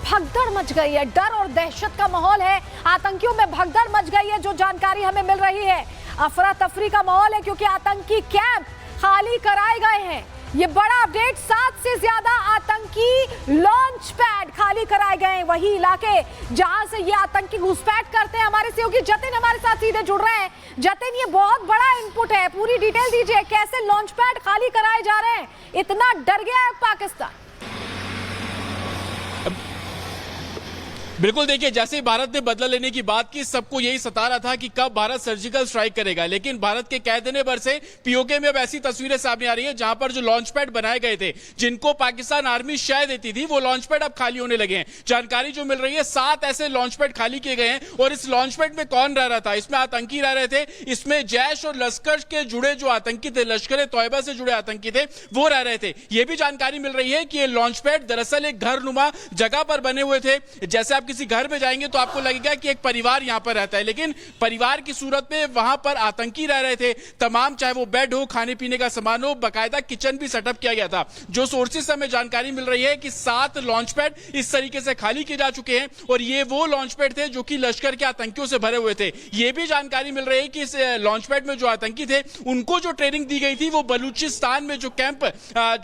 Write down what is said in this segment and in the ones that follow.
भगदड़ मच गई है, डर और दहशत का माहौल है, आतंकियों में भगदड़ मच गई है। जो जानकारी हमें मिल रही है, अफरा तफरी का माहौल है क्योंकि आतंकी कैंप खाली कराए गए हैं। ये बड़ा अपडेट, 7 से ज्यादा आतंकी लॉन्च पैड खाली कराए गए हैं। वही इलाके जहां से ये आतंकी घुसपैठ करते हैं। हमारे सहयोगी जतिन हमारे साथ सीधे जुड़ रहे हैं। जतिन, ये बहुत बड़ा इनपुट है, पूरी डिटेल दीजिए, कैसे लॉन्च पैड खाली कराए जा रहे हैं? इतना डर गया है पाकिस्तान? बिल्कुल, देखिए, जैसे भारत ने बदला लेने की बात की, सबको यही सता रहा था कि कब भारत सर्जिकल स्ट्राइक करेगा। लेकिन भारत के कह देने भर से पीओके में अब ऐसी तस्वीरें सामने आ रही है जहां पर जो लॉन्च पैड बनाए गए थे, जिनको पाकिस्तान आर्मी शय देती थी, वो लॉन्च पैड अब खाली होने लगे हैं। जानकारी जो मिल रही है, 7 ऐसे लॉन्च पैड खाली किए गए हैं। और इस लॉन्च पैड में कौन रह रहा था? इसमें आतंकी रह रहे थे। इसमें जैश और लश्कर के जुड़े जो आतंकी थे, लश्कर ए तोयबा से जुड़े आतंकी थे, वो रह रहे थे। यह भी जानकारी मिल रही है कि ये लॉन्च पैड दरअसल एक घर नुमा जगह पर बने हुए थे। जैसे आप किसी घर में जाएंगे तो आपको लगेगा कि एक परिवार यहां पर रहता है, लेकिन परिवार की सूरत में वहां पर आतंकी रह रहे थे। तमाम, चाहे वो बेड हो, खाने पीने का सामान हो, बाकायदा किचन भी सेटअप किया गया था। जो सोर्सेस हमें जानकारी मिल रही है कि 7 लॉन्च पैड इस तरीके से खाली किए जा चुके हैं। और ये वो लॉन्च पैड थे जो कि लश्कर के आतंकियों से भरे हुए थे। ये भी जानकारी मिल रही है कि इस लॉन्च पैड में जो आतंकी थे, उनको जो ट्रेनिंग दी गई थी, वो बलूचिस्तान में जो कैंप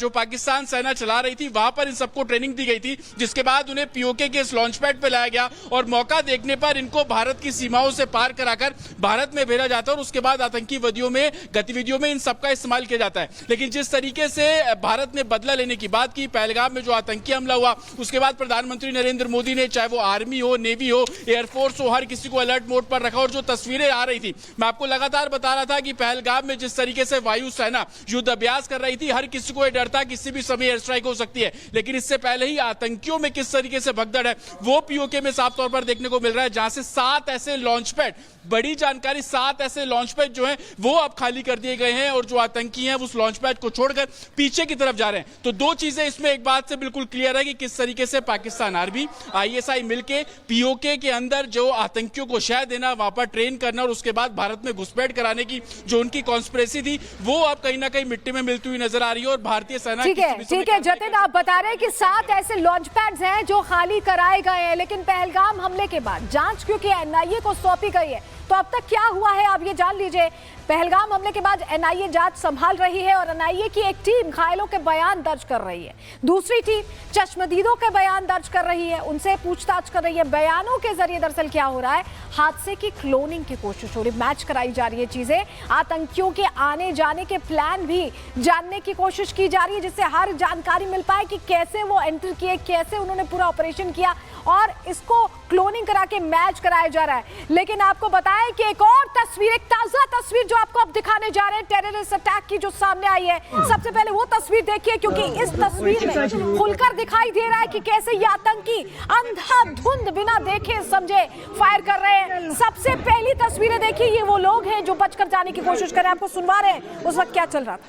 जो पाकिस्तान सेना चला रही थी, वहां पर इन सबको ट्रेनिंग दी गई थी। जिसके बाद उन्हें पीओके के इस लॉन्च पैड पर लाया गया और मौका देखने पर इनको भारत की सीमाओं से पार कराकर भारत में भेजा जाता है और उसके बाद आतंकी गतिविधियों में इन सबका इस्तेमाल किया जाता है। लेकिन जिस तरीके से भारत ने बदला लेने की बात की, पहलगाम में जो आतंकी हमला हुआ, उसके बाद प्रधानमंत्री नरेंद्र मोदी ने, चाहे वो आर्मी हो, नेवी हो, एयरफोर्स हो, हर किसी को अलर्ट मोड पर रखा। और जो तस्वीरें आ रही थी, मैं आपको लगातार बता रहा था कि पहलगाम में जिस तरीके से वायुसेना युद्ध अभ्यास कर रही थी, हर किसी को यह डर था किसी भी समय एयर स्ट्राइक हो सकती है। लेकिन इससे पहले ही आतंकियों में किस तरीके से भगदड़ है, वो पीओके में साफ तौर पर देखने को मिल रहा है, जहां से 7 ऐसे लॉन्च पैड, बड़ी जानकारी, 7 ऐसे लॉन्च पैड जो हैं वो अब खाली कर दिए गए हैं। और जो आतंकी हैं उस लॉन्च पैड को छोड़कर पीछे की तरफ जा रहे हैं। तो दो चीजें इसमें एक बात से बिल्कुल क्लियर है कि किस तरीके से पाकिस्तान आर्मी, आईएसआई मिलके पीओके के अंदर जो आतंकियों को शय देना, वहां पर ट्रेन करना और उसके बाद भारत में घुसपैठ कराने की जो उनकी कॉन्स्पिरेसी थी, वो अब कहीं ना कहीं मिट्टी में मिलती हुई नजर आ रही है। और भारतीय सेना, ठीक है जतिन, आप बता रहे हैं कि 7 ऐसे लॉन्च पैड्स हैं जो खाली कराए गए हैं। लेकिन पहलगाम हमले के बाद जांच क्योंकि एनआईए को सौंपी गई है, तो अब तक क्या हुआ है आप ये जान लीजिए। पहलगाम हमले के बाद एनआईए जांच संभाल रही है और एनआईए की एक टीम घायलों के बयान दर्ज कर रही है, दूसरी टीम चश्मदीदों के बयान दर्ज कर रही है, उनसे पूछताछ कर रही है। बयानों के जरिए दरअसल क्या हो रहा है, हादसे की क्लोनिंग की कोशिश हो रही, मैच कराई जा रही है चीजें। आतंकियों के आने जाने के प्लान भी जानने की कोशिश की जा रही है, जिससे हर जानकारी मिल पाए कि कैसे वो एंटर किए, कैसे उन्होंने पूरा ऑपरेशन किया, और इसको क्लोनिंग करा के मैच कराया जा रहा है। लेकिन आपको बताएं कि एक और तस्वीर, एक ताजा तस्वीर जो आपको अब दिखाने जा रहे हैं टेररिस्ट अटैक की, जो सामने आई है। सबसे पहले वो तस्वीर देखिए, क्योंकि इस तस्वीर में खुलकर दिखाई दे रहा है कि कैसे ये आतंकी अंधाधुंध बिना देखे समझे फायर कर रहे हैं। सबसे पहली तस्वीरें देखिए, ये वो लोग हैं जो बचकर जाने की कोशिश कर रहे हैं। आपको सुनवा रहे हैं उस वक्त क्या चल रहा था।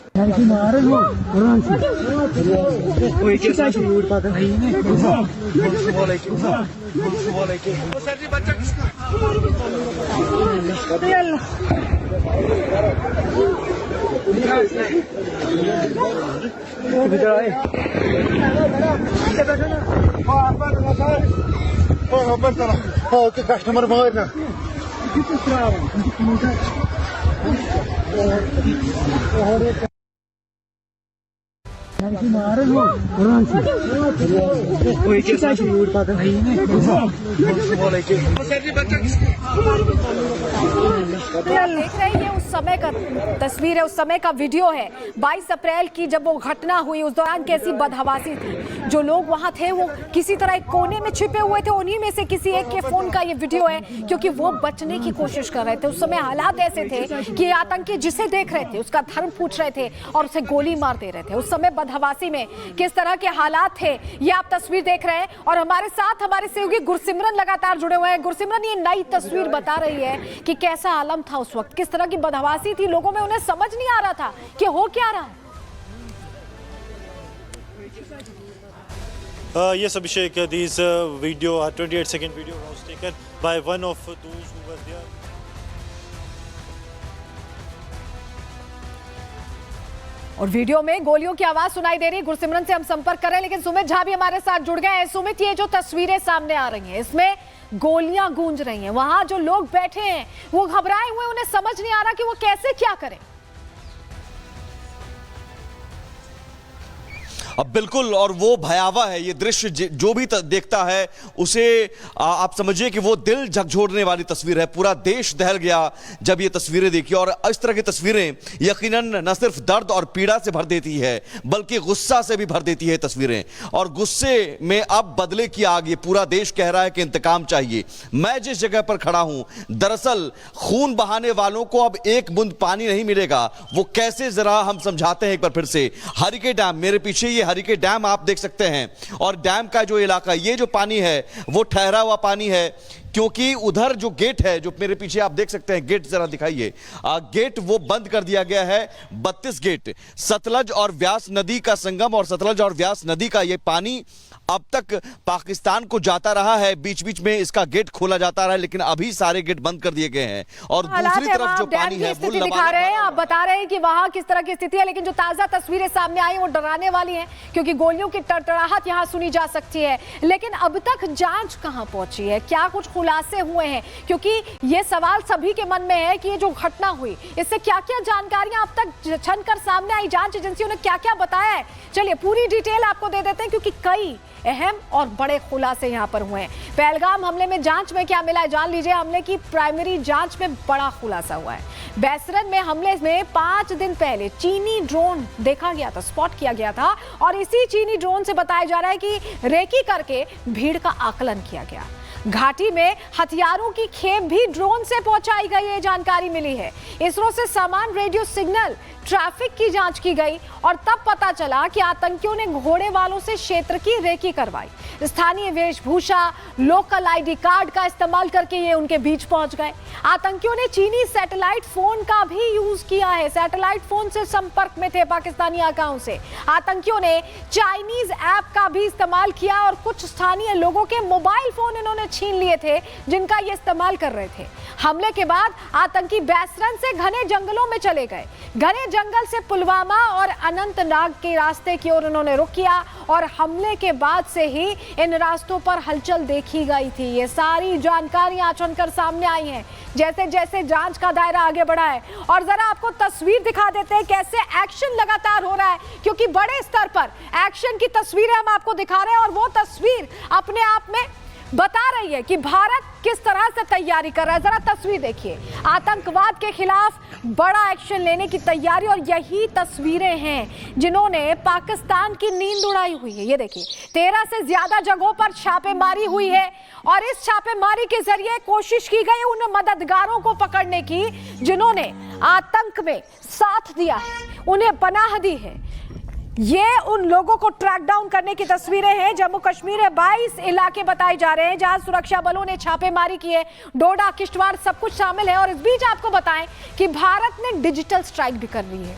कस्टमर मगर ना देख रहे हैं, ये उस समय का तस्वीर है, उस समय का वीडियो है, 22 अप्रैल की, जब वो घटना हुई। उस दौरान कैसी बदहवासी थी। जो लोग वहां थे वो किसी तरह एक कोने में छिपे हुए थे। उन्हीं में से किसी एक के फोन का ये वीडियो है, क्योंकि वो बचने की कोशिश कर रहे थे। उस समय हालात ऐसे थे कि आतंकी जिसे देख रहे थे उसका धर्म पूछ रहे थे और उसे गोली मार दे रहे थे। उस समय बदहवासी में किस तरह के हालात थे, ये आप तस्वीर देख रहे हैं। और हमारे साथ हमारे सहयोगी गुरसिमरन लगातार जुड़े हुए हैं। गुरसिमरन, ये नई तस्वीर बता रही है कि कैसा आलम था उस वक्त, किस तरह की बदहवासी थी, लोगों में उन्हें समझ नहीं आ रहा था कि हो क्या रहा है। Yes, Abhishek, these video, 28-second video was taken by one of those who were there. और वीडियो में गोलियों की आवाज सुनाई दे रही है। गुरसिमरन से हम संपर्क कर रहे हैं, लेकिन सुमित झा भी हमारे साथ जुड़ गए हैं। सुमित, ये जो तस्वीरें सामने आ रही हैं, इसमें गोलियां गूंज रही हैं, वहां जो लोग बैठे हैं वो घबराए हुए, उन्हें समझ नहीं आ रहा कि वो कैसे क्या करें। अब बिल्कुल, और वो भयावह है ये दृश्य। जो भी देखता है उसे आप समझिए कि वो दिल झकझोरने वाली तस्वीर है। पूरा देश दहल गया जब ये तस्वीरें देखी, और इस तरह की तस्वीरें यकीनन न सिर्फ दर्द और पीड़ा से भर देती है बल्कि गुस्सा से भी भर देती है तस्वीरें। और गुस्से में अब बदले की आग, ये पूरा देश कह रहा है कि इंतकाम चाहिए। मैं जिस जगह पर खड़ा हूं, दरअसल खून बहाने वालों को अब एक बूंद पानी नहीं मिलेगा। वो कैसे, जरा हम समझाते हैं एक बार फिर से। हरिके डैम, मेरे पीछे ये हरिके डैम आप देख सकते हैं, और डैम का जो इलाका, ये जो पानी है वो ठहरा हुआ पानी है, क्योंकि उधर जो गेट है, जो मेरे पीछे आप देख सकते हैं, गेट जरा दिखाइए, गेट वो बंद कर दिया गया है। 32 गेट, सतलज और व्यास नदी का संगम और सतलज और व्यास नदी का ये पानी अब तक पाकिस्तान को जाता रहा है। बीच बीच में इसका गेट खोला जाता रहा है, लेकिन अभी सारे गेट बंद कर दिए गए हैं। और दूसरी तरफ जो पानी है वो दिखा रहे हैं, आप बता रहे हैं कि वहां किस तरह की स्थिति है, लेकिन जो ताजा तस्वीरें सामने आई वो डराने वाली हैं, क्योंकि गोलियों की टड़टड़ाहट यहां सुनी जा सकती है। लेकिन अब तक जांच कहां पहुंची है, क्या कुछ खुलासे हुए हैं? क्योंकि ये सवाल सभी के मन में है कि ये जो घटना हुई, इससे क्या क्या जानकारियां अब तक छनकर सामने आई, जांच एजेंसियों ने क्या क्या बताया है। चलिए पूरी डिटेल आपको दे देते हैं, क्योंकि कई अहम और बड़े खुलासे यहां पर हुए हैं। पहलगाम हमले में जांच में क्या मिला है, जान लीजिए। हमले की प्राइमरी जांच में बड़ा खुलासा हुआ है। बैसरन में हमले में 5 दिन पहले चीनी ड्रोन देखा गया था, स्पॉट किया गया था, और इसी चीनी ड्रोन से बताया जा रहा है कि रेकी करके भीड़ का आकलन किया गया। घाटी में हथियारों की खेप भी ड्रोन से पहुंचाई गई, ये जानकारी मिली है। इसरो से समान रेडियो सिग्नल ट्रैफिक की जांच की गई, और तब पता चला कि आतंकियों ने घोड़े वालों से क्षेत्र की रेकी करवाई। स्थानीय वेशभूषा, लोकल आईडी कार्ड का इस्तेमाल करके ये उनके बीच पहुंच गए। आतंकियों ने चीनी सैटेलाइट फोन का भी यूज किया है, सैटेलाइट फोन से संपर्क में थे पाकिस्तानी आकाओं से। आतंकियों ने चाइनीज ऐप का भी इस्तेमाल किया, और कुछ स्थानीय लोगों के मोबाइल फोन इन्होंने छीन लिए थे जिनका ये इस्तेमाल कर रहे थे। हमले के बाद आतंकी बैसरन से घने जंगलों में चले गए। घने जंगल से पुलवामा और अनंतनाग के रास्ते की ओर उन्होंने रुख किया, और हमले के बाद से ही इन रास्तों पर हलचल देखी गई थी। ये सारी जानकारियां चुनकर सामने आई हैं जैसे जैसे जांच का दायरा आगे बढ़ा है। और जरा आपको तस्वीर दिखा देते हैं कैसे एक्शन लगातार हो रहा है, क्योंकि बड़े स्तर पर एक्शन की तस्वीरें हम आपको दिखा रहे हैं, और वो तस्वीर अपने आप में बता रही है कि भारत किस तरह से तैयारी कर रहा है। जरा तस्वीर देखिए, आतंकवाद के खिलाफ बड़ा एक्शन लेने की तैयारी, और यही तस्वीरें हैं जिन्होंने पाकिस्तान की नींद उड़ाई हुई है। ये देखिए, 13 से ज्यादा जगहों पर छापेमारी हुई है, और इस छापेमारी के जरिए कोशिश की गई उन मददगारों को पकड़ने की जिन्होंने आतंक में साथ दिया है, उन्हें पनाह दी है। ये उन लोगों को ट्रैक डाउन करने की तस्वीरें हैं। जम्मू कश्मीर में 22 इलाके बताए जा रहे हैं जहां सुरक्षा बलों ने छापेमारी की है। डोडा, किश्तवाड़ सब कुछ शामिल है। और इस बीच आपको बताएं कि भारत ने डिजिटल स्ट्राइक भी कर ली है।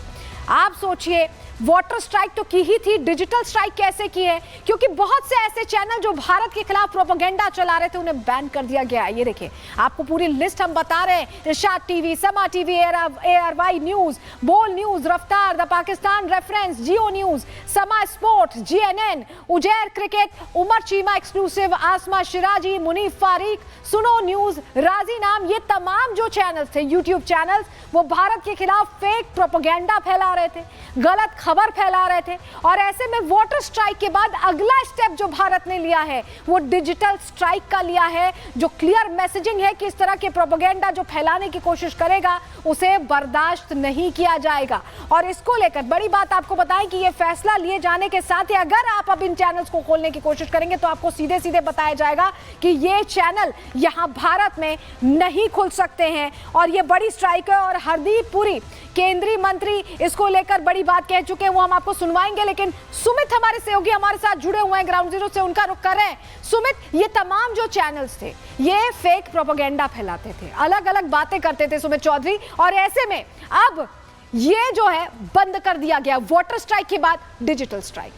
आप सोचिए, वाटर स्ट्राइक तो की ही थी, डिजिटल स्ट्राइक कैसे की है? क्योंकि बहुत से ऐसे चैनल जो भारत के खिलाफ प्रोपेगेंडा चला रहे थे उन्हें बैन कर दिया गया है। ये देखिए, आपको पूरी लिस्ट हम बता रहे हैं। Irshad TV, Samaa TV, ARY news, Bol news, Raftaar, the Pakistan reference, Geo news, Samaa sport, GNN, Uzair cricket, Umar Cheema exclusive, Asma Shirazi, Muneef Fariq, Suno news, राजी नाम, ये तमाम जो चैनल्स थे, यूट्यूब चैनल्स, वो भारत के खिलाफ फेक प्रोपेगेंडा फैला रहे थे, गलत खबर फैला रहे थे। और ऐसे में वाटर स्ट्राइक के बाद अगला स्टेप जो भारत ने लिया है वो डिजिटल स्ट्राइक का लिया है, जो क्लियर मैसेजिंग है कि इस तरह के प्रोपेगेंडा जो फैलाने की कोशिश करेगा उसे बर्दाश्त नहीं किया जाएगा। और इसको लेकर बड़ी बात आपको बताएं कि ये फैसला लिए जाने के साथ ही अगर आप अब इन चैनल्स को खोलने की कोशिश करेंगे तो आपको सीधे सीधे बताया जाएगा कि ये चैनल यहां भारत में नहीं खुल सकते हैं। और ये बड़ी स्ट्राइक है, और हरदीप पुरी केंद्रीय मंत्री इसको लेकर बड़ी बात कह चुके हैं, वो हम आपको सुनवाएंगे। लेकिन सुमित हमारे सहयोगी हमारे साथ जुड़े हुए हैं ग्राउंड जीरो से, उनका रुख कर रहे हैं। सुमित, ये तमाम जो चैनल्स थे ये फेक प्रोपेगेंडा फैलाते थे, अलग अलग बातें करते थे सुमित चौधरी, और ऐसे में अब ये जो है बंद कर दिया गया वाटर स्ट्राइक के बाद डिजिटल स्ट्राइक।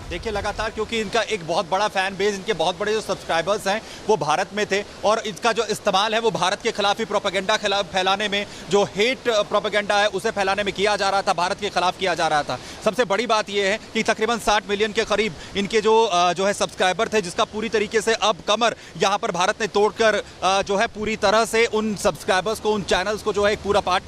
देखिए लगातार, क्योंकि इनका एक बहुत बड़ा फैन बेस, इनके बहुत बड़े जो सब्सक्राइबर्स हैं वो भारत में थे और इसका जो इस्तेमाल है वो भारत के खिलाफ ही प्रोपेगेंडा फैलाने में, जो हेट प्रोपेगेंडा है उसे फैलाने में किया जा रहा था, भारत के खिलाफ किया जा रहा था। सबसे बड़ी बात यह है कि तकरीबन 60 मिलियन के करीब इनके जो है सब्सक्राइबर थे, जिसका पूरी तरीके से अब कमर यहाँ पर भारत ने तोड़कर जो है पूरी तरह से उन सब्सक्राइबर्स को, उन चैनल्स को जो है एक पूरा पार्ट